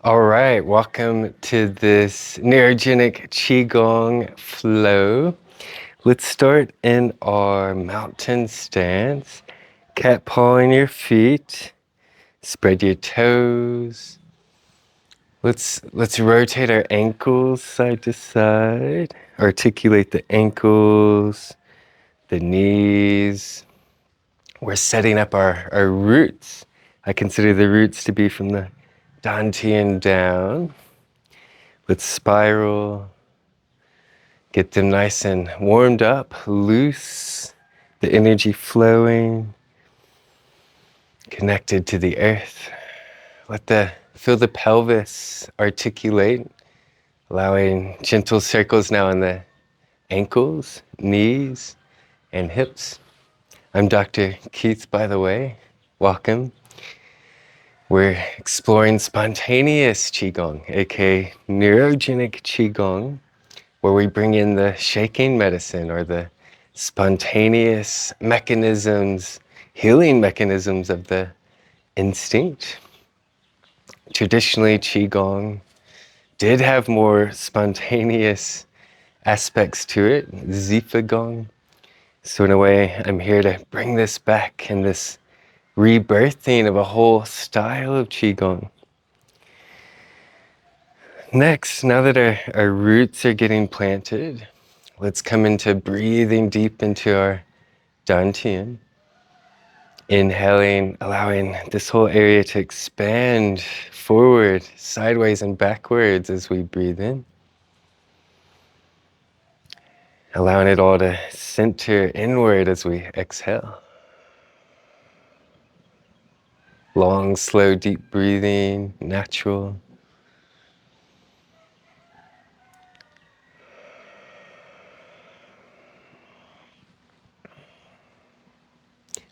All right, welcome to this Neurogenic Qi Gong flow. Let's start in our mountain stance. Cat paw in your feet. Spread your toes. Let's rotate our ankles side to side. Articulate the ankles, the knees. We're setting up our roots. I consider the roots to be from the Dantian down. Let's spiral. Get them nice and warmed up, loose, the energy flowing, connected to the earth. Feel the pelvis articulate, allowing gentle circles now in the ankles, knees, and hips. I'm Dr. Keith, by the way. Welcome. We're exploring spontaneous Qigong, aka Neurogenic Qi Gong, where we bring in the shaking medicine or the spontaneous mechanisms, healing mechanisms of the instinct. Traditionally, Qigong did have more spontaneous aspects to it, Zifa Gong. So in a way, I'm here to bring this back in this rebirthing of a whole style of Qigong. Next, now that our roots are getting planted, let's come into breathing deep into our Dantian. Inhaling, allowing this whole area to expand forward, sideways and backwards as we breathe in. Allowing it all to center inward as we exhale. Long, slow, deep breathing, natural.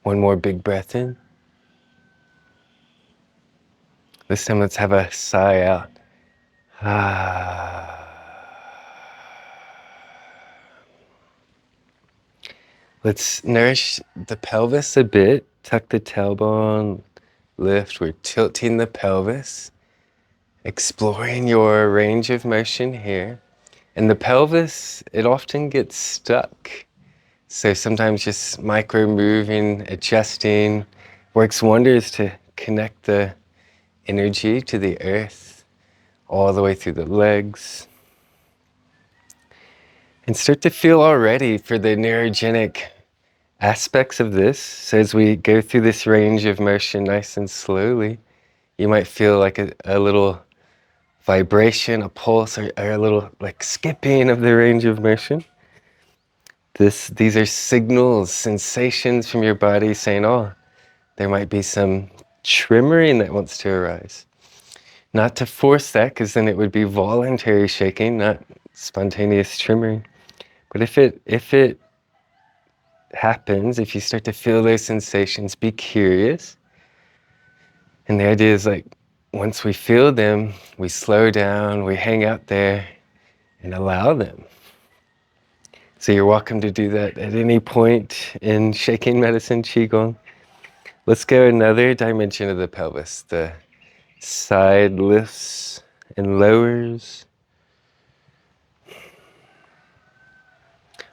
One more big breath in. This time let's have a sigh out. Let's nourish the pelvis a bit. Tuck the tailbone, lift. We're tilting the pelvis, exploring your range of motion here. And the pelvis, it often gets stuck. So sometimes just micro moving, adjusting, works wonders to connect the energy to the earth, all the way through the legs. And start to feel already for the neurogenic aspects of this. So as we go through this range of motion nice and slowly, you might feel like a little vibration, a pulse, or a little like skipping of the range of motion. These are signals, sensations from your body saying, oh, there might be some tremoring that wants to arise. Not to force that, because then it would be voluntary shaking, not spontaneous tremoring. But if it happens, if you start to feel those sensations, be curious. And the idea is like, once we feel them, we slow down, we hang out there and allow them. So you're welcome to do that at any point in shaking medicine, Qigong. Let's go another dimension of the pelvis, the side lifts and lowers.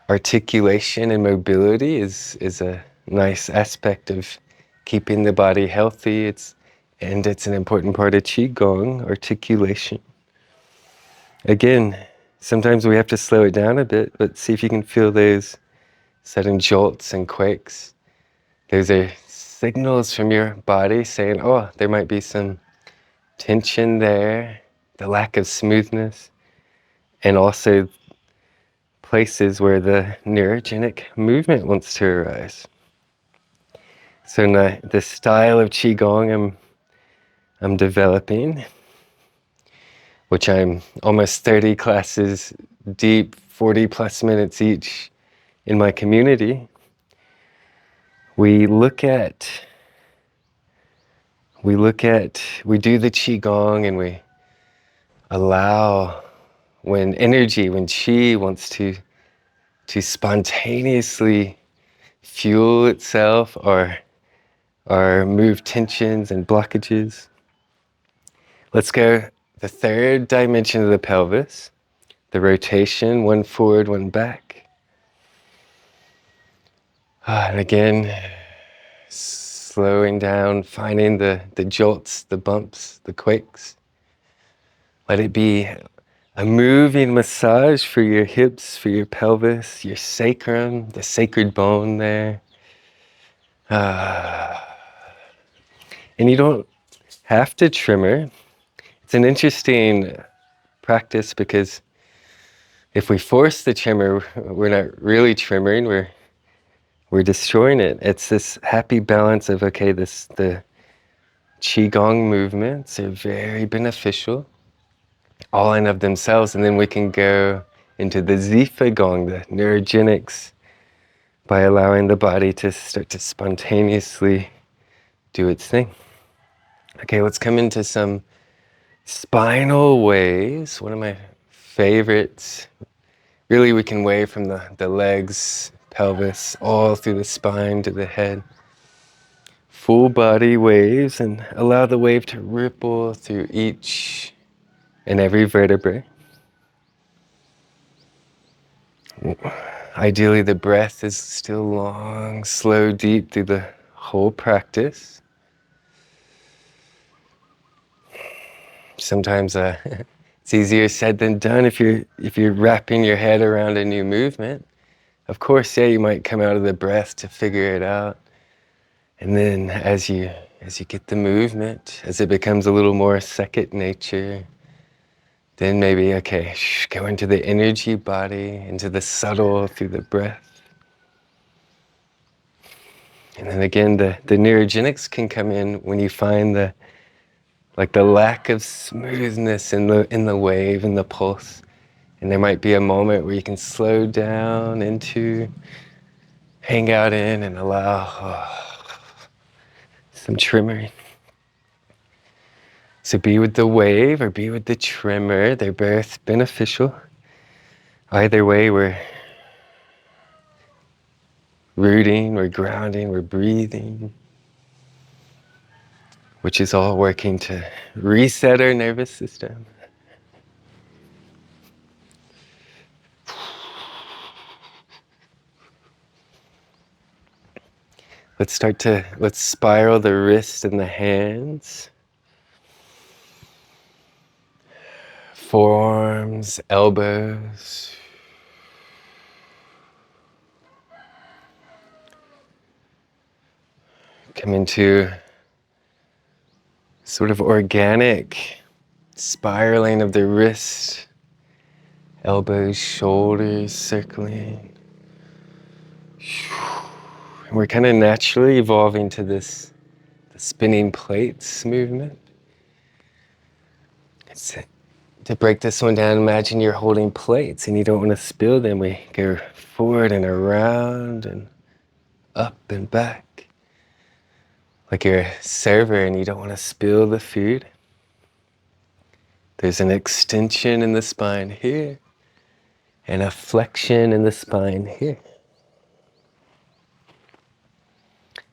Articulation and mobility is a nice aspect of keeping the body healthy. It's an important part of Qigong, articulation. Again, sometimes we have to slow it down a bit, but see if you can feel those sudden jolts and quakes. Those are signals from your body saying, oh, there might be some tension there, the lack of smoothness, and also places where the neurogenic movement wants to arise. So now, the style of Qigong I'm developing, which I'm almost 30 classes deep, 40 plus minutes each in my community, we do the Qigong and we allow when Qi wants to spontaneously fuel itself or move tensions and blockages. Let's go the third dimension of the pelvis, the rotation, one forward, one back. And again, slowing down, finding the jolts, the bumps, the quakes. Let it be a moving massage for your hips, for your pelvis, your sacrum, the sacred bone there. And you don't have to tremor. It's an interesting practice because if we force the tremor, we're not really tremoring, we're destroying it. It's this happy balance of, okay, the Qi Gong movements are very beneficial, all in of themselves, and then we can go into the Zifa Gong, the neurogenics, by allowing the body to start to spontaneously do its thing. Okay, let's come into some spinal waves. One of my favorites. Really, we can wave from the legs, pelvis, all through the spine to the head. Full body waves, and allow the wave to ripple through each and every vertebrae. Ideally, the breath is still long, slow, deep through the whole practice. Sometimes it's easier said than done if you're wrapping your head around a new movement. Of course, yeah, you might come out of the breath to figure it out. And then as you get the movement, as it becomes a little more second nature, then maybe, okay, go into the energy body, into the subtle through the breath. And then again, the neurogenics can come in when you find the lack of smoothness in the wave, in the pulse. And there might be a moment where you can slow down into, hang out in, and allow some tremoring. So be with the wave or be with the tremor. They're both beneficial. Either way, we're rooting, we're grounding, we're breathing, which is all working to reset our nervous system. Let's spiral the wrist and the hands. Forearms, elbows. Come into sort of organic spiraling of the wrist, elbows, shoulders circling. And we're kind of naturally evolving to the spinning plates movement. To break this one down, imagine you're holding plates and you don't want to spill them. We go forward and around and up and back. Like you're a server and you don't want to spill the food. There's an extension in the spine here and a flexion in the spine here.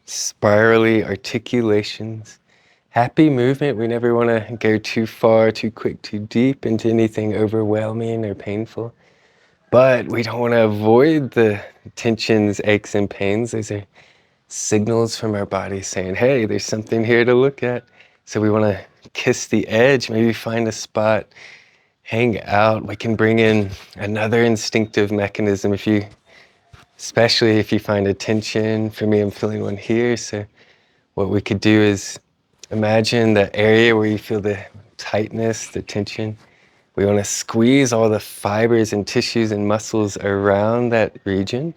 Spirally articulations. Happy movement. We never want to go too far, too quick, too deep into anything overwhelming or painful. But we don't want to avoid the tensions, aches, and pains. Those are signals from our body saying, hey, there's something here to look at. So we want to kiss the edge, maybe find a spot, hang out. We can bring in another instinctive mechanism especially if you find a tension. For me, I'm feeling one here. So what we could do is imagine the area where you feel the tightness, the tension. We want to squeeze all the fibers and tissues and muscles around that region,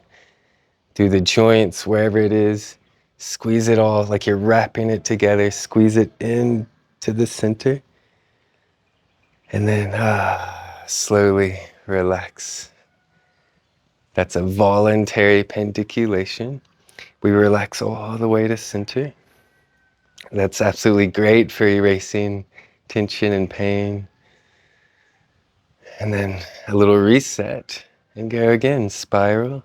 through the joints, wherever it is. Squeeze it all like you're wrapping it together. Squeeze it into the center. And then slowly relax. That's a voluntary pendiculation. We relax all the way to center. That's absolutely great for erasing tension and pain. And then a little reset and go again, spiral.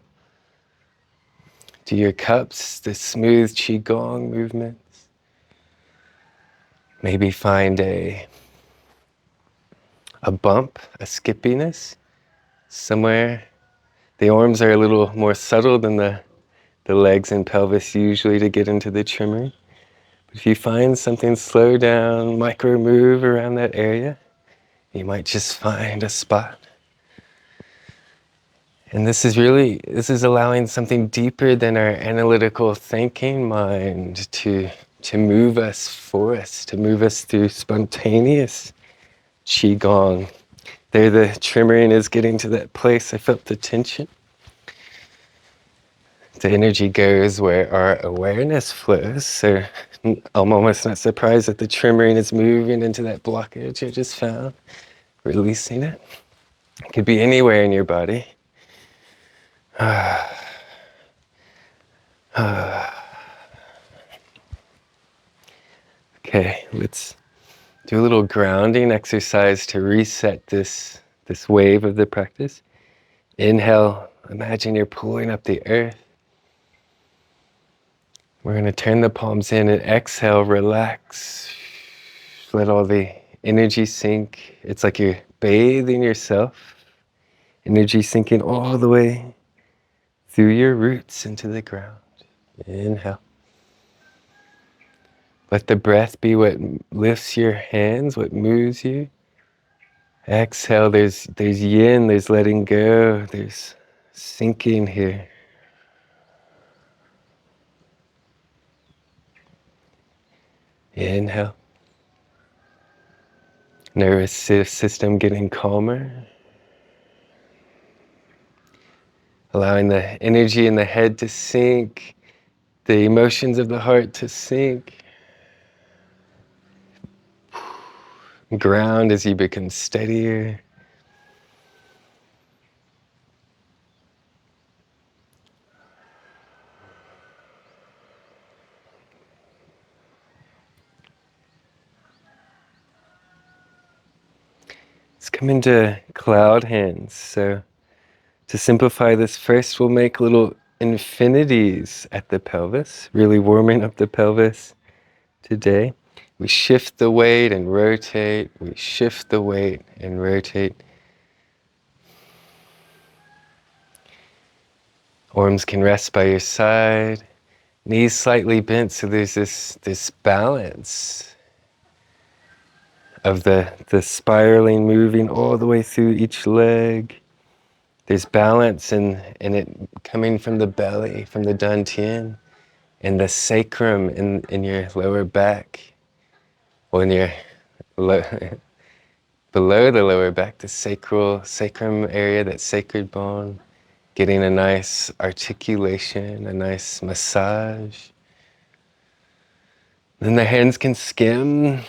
Do your cups, the smooth Qi Gong movements. Maybe find a a bump, a skippiness somewhere. The arms are a little more subtle than the legs and pelvis usually to get into the tremoring. But if you find something, slow down, micro move around that area, you might just find a spot. And this is allowing something deeper than our analytical thinking mind to move us for us, to move us through spontaneous Qi Gong. There the tremoring is getting to that place. I felt the tension. The energy goes where our awareness flows. So I'm almost not surprised that the tremoring is moving into that blockage I just found, releasing it. It could be anywhere in your body. Okay, let's do a little grounding exercise to reset this wave of the practice. Inhale, imagine you're pulling up the earth. We're going to turn the palms in and exhale, relax. Let all the energy sink. It's like you're bathing yourself. Energy sinking all the way through your roots into the ground. Inhale. Let the breath be what lifts your hands, what moves you. Exhale, there's yin, there's letting go, there's sinking here. Inhale. Nervous system getting calmer. Allowing the energy in the head to sink, the emotions of the heart to sink. Ground as you become steadier. Let's come into cloud hands. So to simplify this, first we'll make little infinities at the pelvis, really warming up the pelvis today. We shift the weight and rotate. We shift the weight and rotate. Arms can rest by your side. Knees slightly bent, so there's this balance of the spiraling, moving all the way through each leg. There's balance in it coming from the belly, from the Dantian, and the sacrum in your lower back, or in your below the lower back, the sacrum area, that sacred bone, getting a nice articulation, a nice massage. Then the hands can skim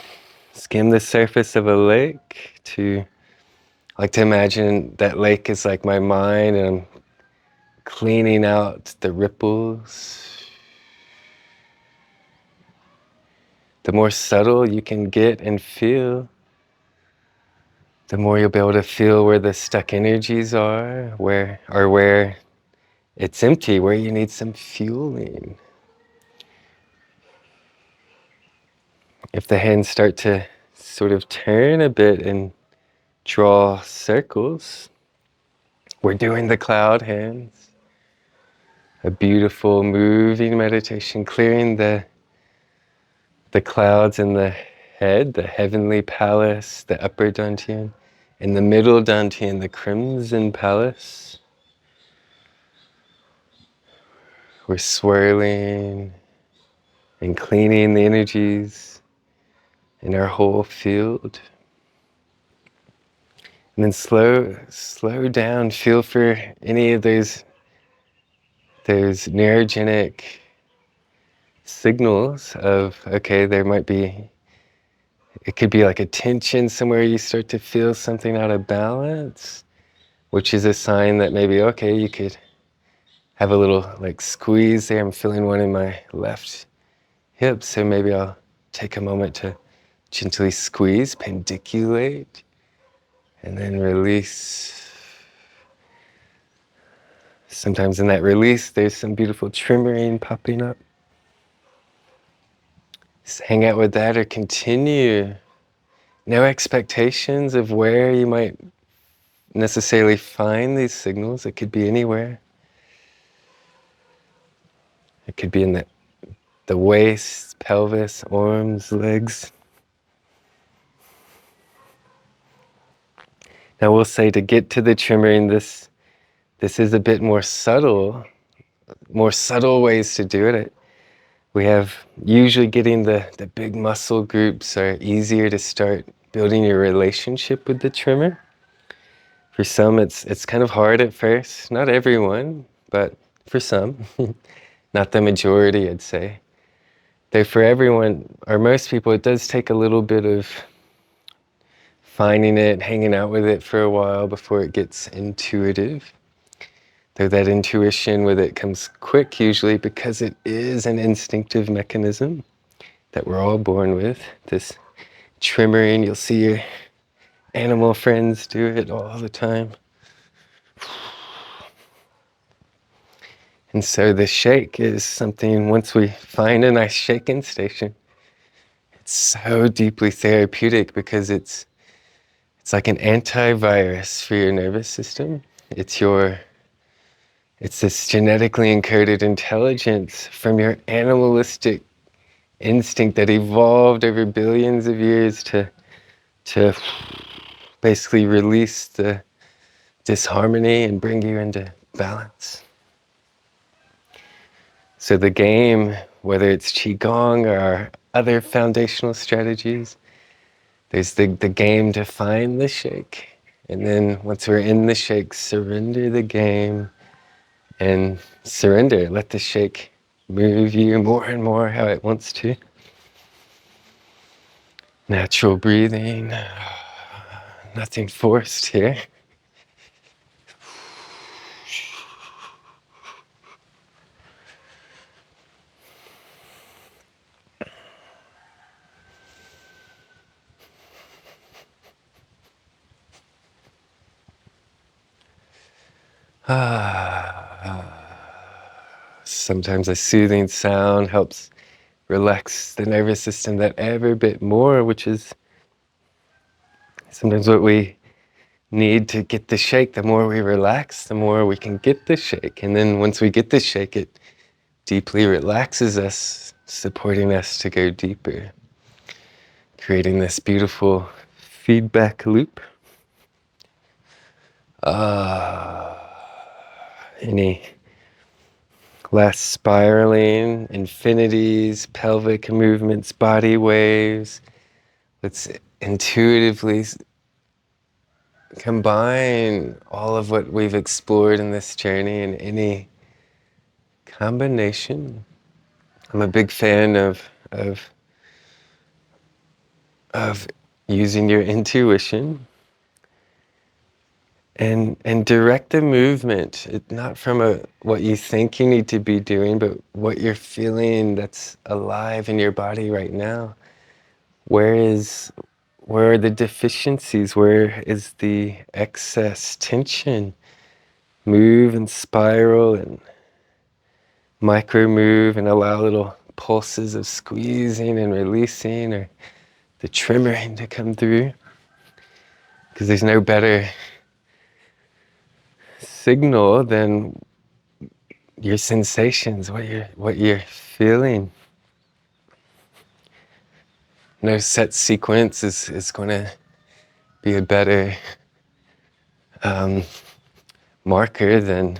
the surface of a lake. I like to imagine that lake is like my mind, and I'm cleaning out the ripples. The more subtle you can get and feel, the more you'll be able to feel where the stuck energies are, where it's empty, where you need some fueling. If the hands start to sort of turn a bit and draw circles, we're doing the cloud hands. A beautiful moving meditation, clearing the clouds in the head, the heavenly palace, the upper Dantian, in the middle Dantian, the crimson palace. We're swirling and cleaning the energies in our whole field. And then slow down, feel for any of those neurogenic signals of, okay, it could be like a tension somewhere, you start to feel something out of balance, which is a sign that maybe, okay, you could have a little like squeeze there. I'm feeling one in my left hip, so maybe I'll take a moment to gently squeeze, pendiculate, and then release. Sometimes in that release, there's some beautiful tremoring popping up. Just hang out with that or continue No expectations of where you might necessarily find these signals. It could be anywhere. It could be in the waist, pelvis, arms, legs. Now we'll say to get to the tremoring, this is a bit more subtle ways to do it. We have usually getting the big muscle groups are easier to start building your relationship with the tremor. For some, it's kind of hard at first. Not everyone, but for some, not the majority, I'd say. Though for everyone, or most people, it does take a little bit of finding it, hanging out with it for a while before it gets intuitive. Though that intuition with it comes quick usually because it is an instinctive mechanism that we're all born with. This tremoring, you'll see your animal friends do it all the time. And so the shake is something, once we find a nice shaking station, it's so deeply therapeutic because it's like an antivirus for your nervous system. It's this genetically encoded intelligence from your animalistic instinct that evolved over billions of years to basically release the disharmony and bring you into balance. So the game, whether it's Qi Gong or our other foundational strategies, there's the game to find the shake. And then once we're in the shake, surrender the game and surrender. Let the shake move you more and more how it wants to. Natural breathing, nothing forced here. Sometimes a soothing sound helps relax the nervous system that ever bit more, which is sometimes what we need to get the shake. The more we relax, the more we can get the shake. And then once we get the shake, it deeply relaxes us, supporting us to go deeper, creating this beautiful feedback loop. Any last spiraling, infinities, pelvic movements, body waves. Let's intuitively combine all of what we've explored in this journey in any combination. I'm a big fan of using your intuition and direct the movement, not from what you think you need to be doing, but what you're feeling that's alive in your body right now. Where are the deficiencies? Where is the excess tension? Move and spiral and micro move and allow little pulses of squeezing and releasing, or the tremoring to come through. Because there's no better signal than your sensations, what you're feeling. No set sequence is going to be a better marker than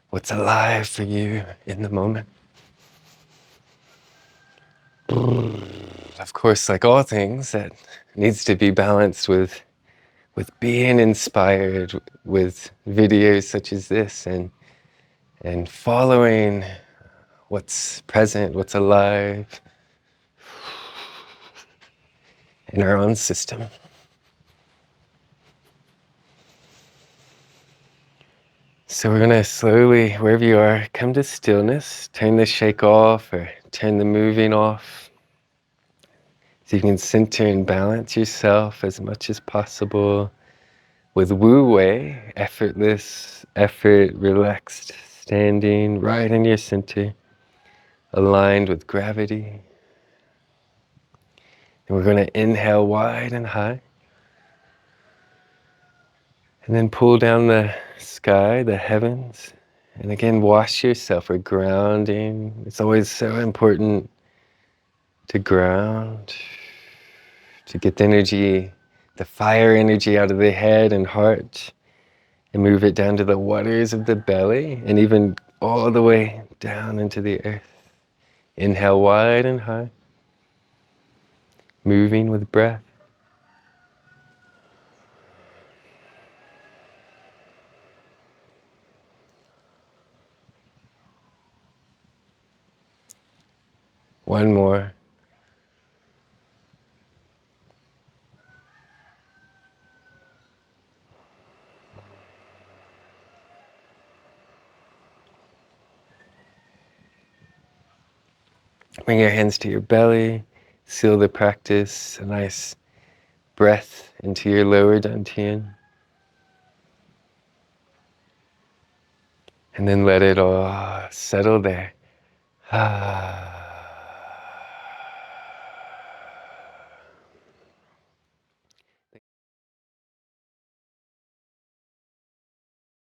what's alive for you in the moment. Of course, like all things, that needs to be balanced with being inspired with videos such as this and following what's present, what's alive in our own system. So we're going to slowly, wherever you are, come to stillness, turn the shake off or turn the moving off. So you can center and balance yourself as much as possible with Wu Wei, effortless, effort, relaxed, standing right in your center, aligned with gravity. And we're going to inhale wide and high. And then pull down the sky, the heavens. And again, wash yourself. We're grounding. It's always so important to ground, to get the energy, the fire energy out of the head and heart, and move it down to the waters of the belly, and even all the way down into the earth. Inhale wide and high, moving with breath. One more. Bring your hands to your belly, seal the practice, a nice breath into your lower Dantian. And then let it all settle there. Ah.